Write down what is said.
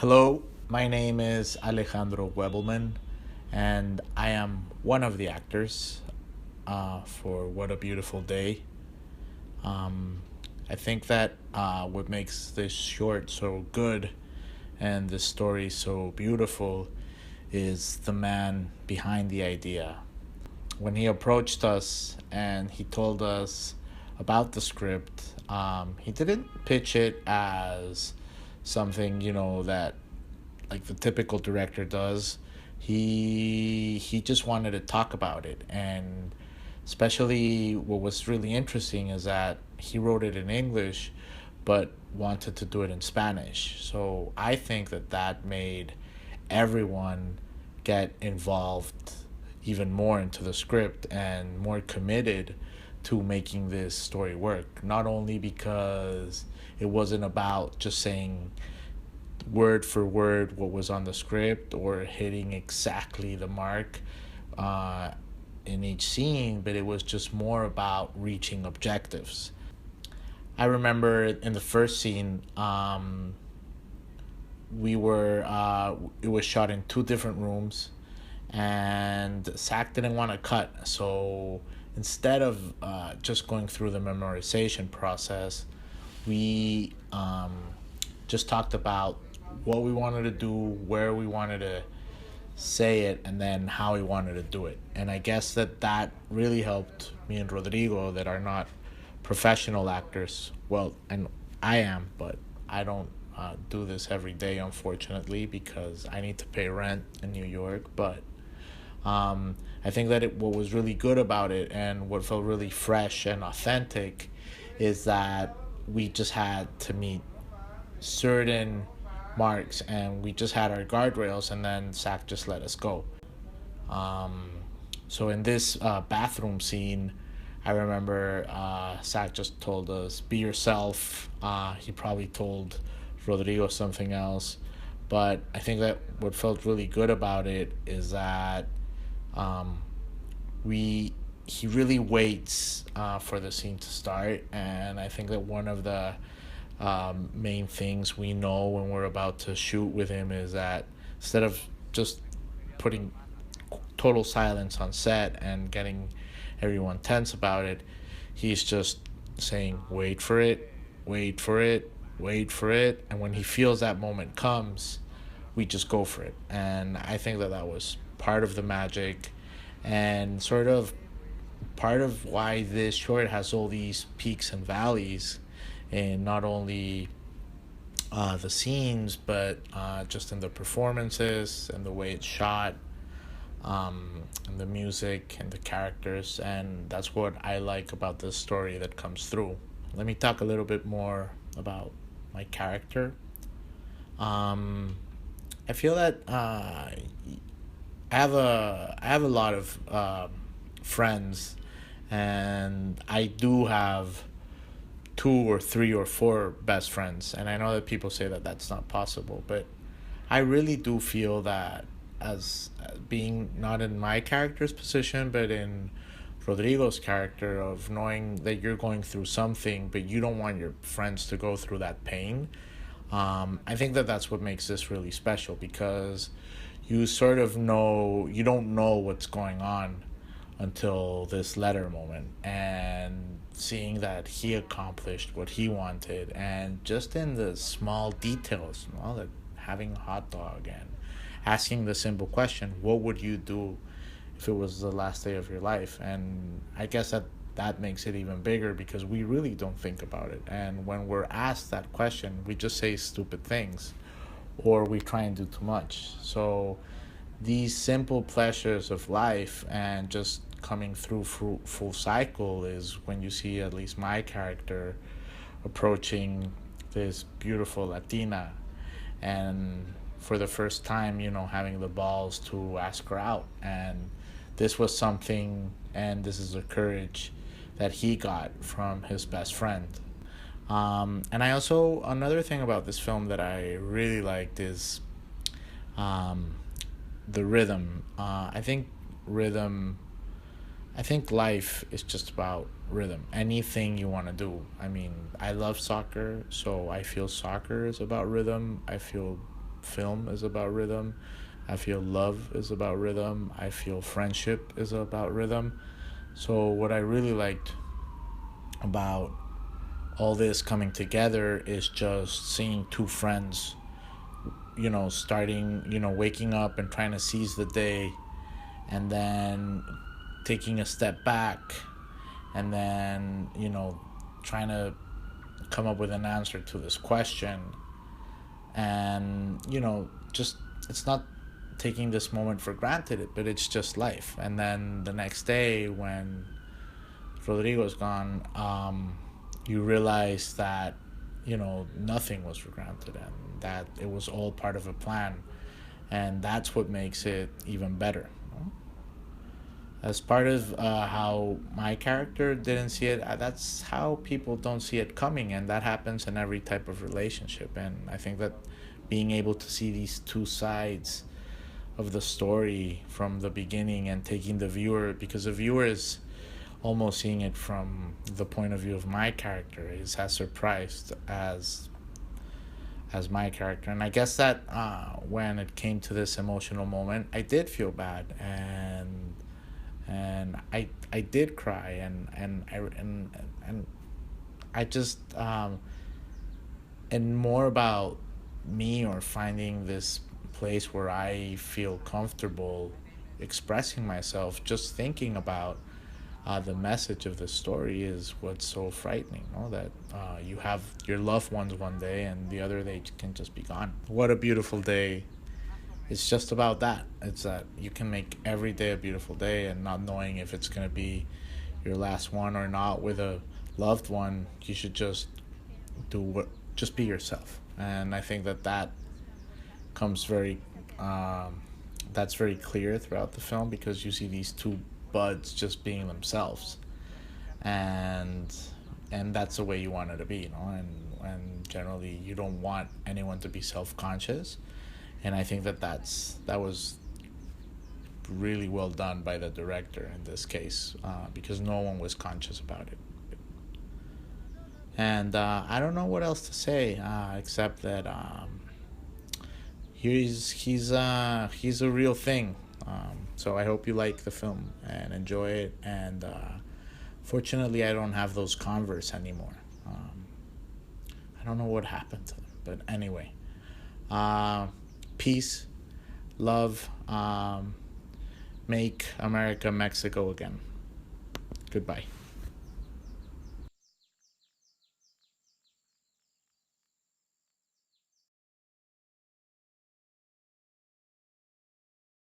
Hello, my name is Alejandro Webelman, and I am one of the actors for What a Beautiful Day. Um, I think that what makes this short so good and this story so beautiful is the man behind the idea. When he approached us and he told us about the script, he didn't pitch it as something, that like the typical director does. He just wanted to talk about it, and especially what was really interesting is that he wrote it in English but wanted to do it in Spanish. So I think that that made everyone get involved even more into the script and more committed to making this story work. Not only because it wasn't about just saying word for word what was on the script or hitting exactly the mark uh, in each scene, but it was just more about reaching objectives. I remember in the first scene, it was shot in two different rooms, and Zach didn't want to cut, so instead of just going through the memorization process, we just talked about what we wanted to do, where we wanted to say it, and then how we wanted to do it. And I guess that really helped me and Rodrigo, that are not professional actors. Well, and I am, but I don't do this every day, unfortunately, because I need to pay rent in New York. But I think that what was really good about it and what felt really fresh and authentic is that we just had to meet certain marks, and we just had our guardrails, and then Zach just let us go. Um, so in this bathroom scene, I remember Zach just told us, be yourself. He probably told Rodrigo something else. But I think that what felt really good about it is that um, we he really waits for the scene to start, and I think that one of the main things we know when we're about to shoot with him is that instead of just putting total silence on set and getting everyone tense about it, he's just saying, wait for it, wait for it, wait for it. And when he feels that moment comes, we just go for it. And I think that that was part of the magic and sort of part of why this short has all these peaks and valleys, and not only the scenes, but just in the performances and the way it's shot, and the music and the characters. And that's what I like about this story that comes through. Let me talk a little bit more about my character. Um, I feel that I have a lot of friends, and I do have two or three or four best friends. And I know that people say that that's not possible, but I really do feel that as being not in my character's position, but in Rodrigo's character, of knowing that you're going through something, but you don't want your friends to go through that pain. I think that that's what makes this really special, because you sort of know, you don't know what's going on until this letter moment, and seeing that he accomplished what he wanted, and just in the small details, like having a hot dog and asking the simple question, what would you do if it was the last day of your life? And I guess that makes it even bigger, because we really don't think about it, and when we're asked that question, we just say stupid things, or we try and do too much. So these simple pleasures of life and just coming through full cycle is when you see at least my character approaching this beautiful Latina, and for the first time, having the balls to ask her out. And this was something, and this is the courage that he got from his best friend. And I also, another thing about this film that I really liked is um, the rhythm. I think life is just about rhythm. Anything you want to do. I mean, I love soccer, so I feel soccer is about rhythm. I feel film is about rhythm. I feel love is about rhythm. I feel friendship is about rhythm. So what I really liked about all this coming together is just seeing two friends, starting, waking up and trying to seize the day, and then taking a step back, and then, trying to come up with an answer to this question. And, just, it's not taking this moment for granted, but it's just life. And then the next day, when Rodrigo's gone, you realize that, nothing was for granted, and that it was all part of a plan. And that's what makes it even better. As part of how my character didn't see it, that's how people don't see it coming, and that happens in every type of relationship. And I think that being able to see these two sides of the story from the beginning, and taking the viewer, because the viewer is almost seeing it from the point of view of my character, is as surprised as my character. And I guess that when it came to this emotional moment, I did feel bad, and I did cry, and I just and more about me, or finding this place where I feel comfortable expressing myself. Just thinking about the message of the story is what's so frightening. That you have your loved ones one day, and the other they can just be gone. What a beautiful day. It's just about that. It's that you can make every day a beautiful day, and not knowing if it's going to be your last one or not with a loved one. You should just just be yourself. And I think that comes very that's very clear throughout the film, because you see these two buds just being themselves, and that's the way you want it to be, and generally you don't want anyone to be self-conscious. And I think that was really well done by the director in this case, because no one was conscious about it. And I don't know what else to say, except that he's a real thing. So I hope you like the film and enjoy it. And fortunately, I don't have those Converse anymore. I don't know what happened to them, but anyway, peace, love, make America Mexico again. Goodbye.